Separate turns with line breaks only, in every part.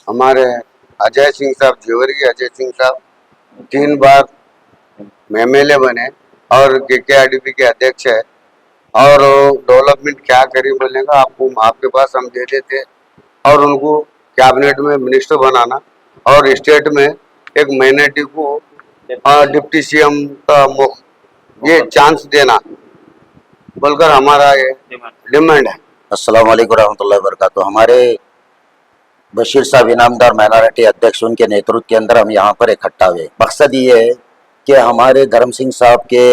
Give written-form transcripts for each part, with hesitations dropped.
हमारे अजय सिंह साहब, जेवरगी अजय सिंह साहब 3 बार एमएलए बने और केकेआरडीपी के अध्यक्ष है। और डेवलपमेंट क्या करी बोलेगा, आपको आपके पास हम दे देते और उनको कैबिनेट में मिनिस्टर बनाना और स्टेट में एक माइनॉरिटी को डिप्टी सीएम का ये चांस देना बोलकर हमारा ये डिमांड है।
अस्सलाम वालेकुम रहमतुल्लाहि व बरकातुहू। हमारे बशीर साहब इनामदार माइनॉरिटी अध्यक्ष, उनके नेतृत्व के अंदर हम यहाँ पर इकट्ठा हुए। मकसद ये है कि हमारे धर्म सिंह साहब के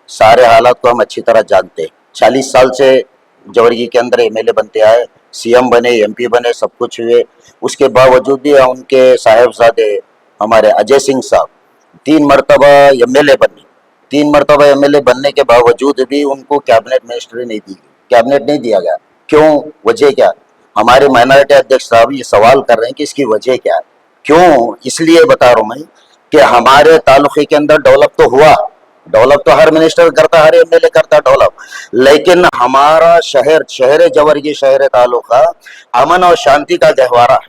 सारे हालात को हम अच्छी तरह जानते हैं। 40 साल से जवरगी के अंदर एमएलए बनते आए, सीएम बने, एमपी बने, सब कुछ हुए। उसके बावजूद भी उनके साहेबजादे हमारे अजय सिंह साहब 3 मरतबा एमएलए बने। 3 मरतबा एमएलए बनने के बावजूद भी उनको कैबिनेट मिनिस्ट्री नहीं दी, कैबिनेट नहीं दिया गया। क्यों? वजह क्या? हमारे माइनॉरिटी अध्यक्ष साहब ये सवाल कर रहे हैं कि इसकी वजह क्या है, क्यों? इसलिए बता रहा हूं मैं कि हमारे तालुके के अंदर डेवलप तो हुआ, डेवलप तो हर मिनिस्टर करता, हर एमएलए करता डेवलप, लेकिन हमारा शहर जवरगी, शहर तालुका अमन और शांति का गहवारा है।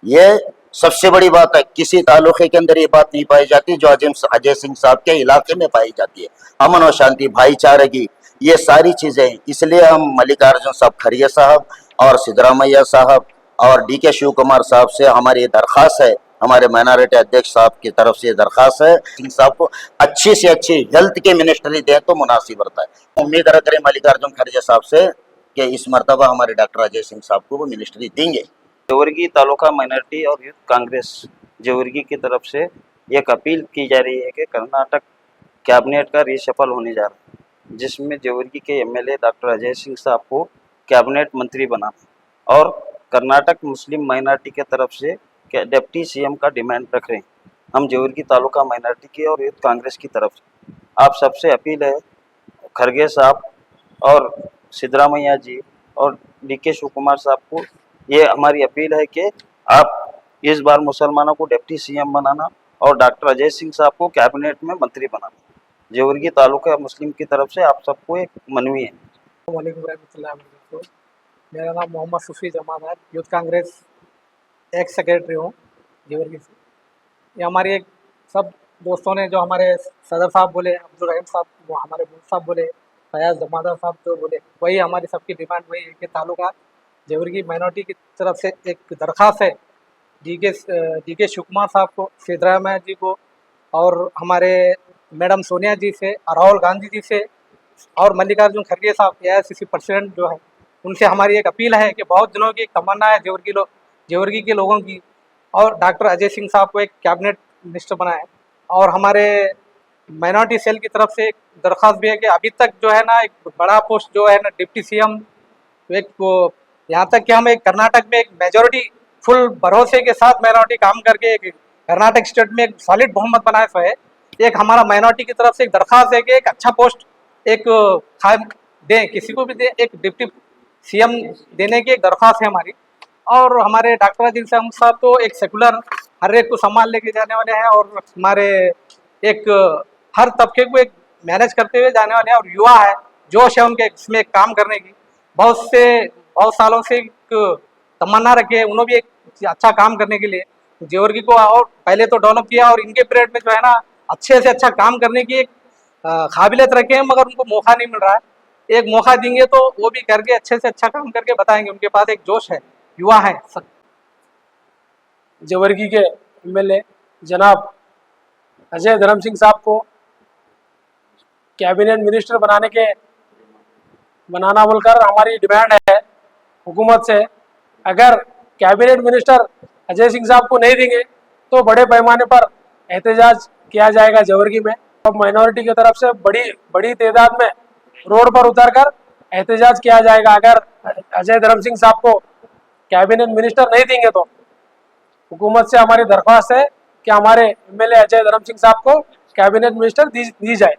ये सबसे बड़ी बात है। किसी तालुके के अंदर ये बात नहीं पाई जाती जो अजय सिंह साहब के इलाके में पाई जाती है। अमन और शांति, भाईचारे की, ये सारी चीजें। इसलिए हम मल्लिकार्जुन साहब खड़गे साहब और सिद्धरामैया साहब और डीके शिव कुमार साहब से हमारी ये दरख्वास्त है, हमारे माइनॉरिटी अध्यक्ष साहब की तरफ से दरख्वास्त है, सिंह साहब को अच्छी से अच्छी हेल्थ की मिनिस्ट्री दें तो मुनासिब रहता है। उम्मीद करें मल्लिकार्जुन खड़गे साहब से कि इस मरतबा हमारे डॉक्टर अजय सिंह साहब को वो मिनिस्ट्री देंगे।
जवरगी तालुका माइनॉरिटी और यूथ कांग्रेस जवरगी की तरफ से एक अपील की जा रही है कि कर्नाटक कैबिनेट का रीशफल होने जा रहा है, जिसमें जवरगी के एमएलए डॉक्टर अजय सिंह साहब को कैबिनेट मंत्री बनाना और कर्नाटक मुस्लिम माइनॉरिटी के तरफ से डिप्टी सीएम का डिमांड रख रहे हैं। हम जवरगी तालुका माइनॉरिटी की और यूथ कांग्रेस की तरफ से आप सबसे अपील है, खड़गे साहब और सिद्धरामैया जी और डीके शिव कुमार साहब को ये हमारी अपील है कि आप इस बार मुसलमानों को डिप्टी सीएम बनाना और डॉक्टर अजय सिंह साहब को कैबिनेट में मंत्री बनाना। जवरगी तालुका मुस्लिम की तरफ से आप सबको एक मनवी है।
वालेकुम रहमतुल्लाहि व बरकातुहू। मेरा नाम मोहम्मद सूफी जमान है, यूथ कांग्रेस एक्स सेक्रेटरी हूँ जवरगी से। ये हमारी एक सब दोस्तों ने जो हमारे सदर साहब बोले, अब्दुल रहीम साहब, वो हमारे बुल साहब बोले, फयाज जमादार साहब जो बोले, वही हमारी सबकी डिमांड वही है कि तालुका जवरगी माइनॉरिटी की तरफ से एक दरख्वास्त है डीके शिव कुमार साहब को, सिद्धरामैया जी को और हमारे मैडम सोनिया जी से, राहुल गांधी जी से और मल्लिकार्जुन खड़गे साहब एआईसीसी प्रेसिडेंट जो है, उनसे हमारी एक अपील है कि बहुत दिनों की एक तमन्ना है जवरगी के लोगों की, और डॉक्टर अजय सिंह साहब को एक कैबिनेट मिनिस्टर बनाए। और हमारे माइनॉरिटी सेल की तरफ से एक दरख्वास्त भी है कि अभी तक जो है ना एक बड़ा पोस्ट जो है ना डिप्टी सीएम, एक वो यहाँ तक कि हम एक कर्नाटक में एक मेजोरिटी फुल भरोसे के साथ माइनॉरिटी काम करके एक कर्नाटक स्टेट में एक सॉलिड बहुमत बनाए हुए है। एक हमारा माइनॉरिटी की तरफ से एक दरख्वास्त है कि एक अच्छा पोस्ट एक दें, किसी को भी दें, एक डिप्टी सीएम देने की एक दरख्वास्त है हमारी। और हमारे डॉक्टर अजय सिंह साहब तो एक सेकुलर हर एक को संभाल लेके जाने वाले हैं और हमारे एक हर तबके को एक मैनेज करते हुए जाने वाले हैं और युवा है, जोश है उनके इसमें काम करने की। बहुत सालों से एक तमन्ना रखे, उन्होंने भी एक अच्छा काम करने के लिए जवरगी को और पहले तो डेवलप किया और इनके पीरियड में जो है ना अच्छे से अच्छा काम करने की एक काबिलियत रखे हैं, मगर उनको मौका नहीं मिल रहा है। एक मौका देंगे तो वो भी करके अच्छे से अच्छा काम करके बताएंगे, उनके पास एक जोश है, युवा है।
जवरगी के एमएलए जनाब अजय धर्म सिंह साहब को कैबिनेट मिनिस्टर बनाना बोलकर हमारी डिमांड है हुकूमत से। अगर कैबिनेट मिनिस्टर अजय सिंह साहब को नहीं देंगे तो बड़े पैमाने पर एहतजाज किया जाएगा जवरगी में। अब माइनॉरिटी की तरफ से बड़ी तादाद में रोड पर उतरकर एहतजाज किया जाएगा अगर अजय धर्म सिंह साहब को कैबिनेट मिनिस्टर नहीं देंगे तो। हुकूमत से हमारी दरख्वास्त है कि हमारे एमएलए अजय धर्म सिंह साहब को कैबिनेट मिनिस्टर दी जाए।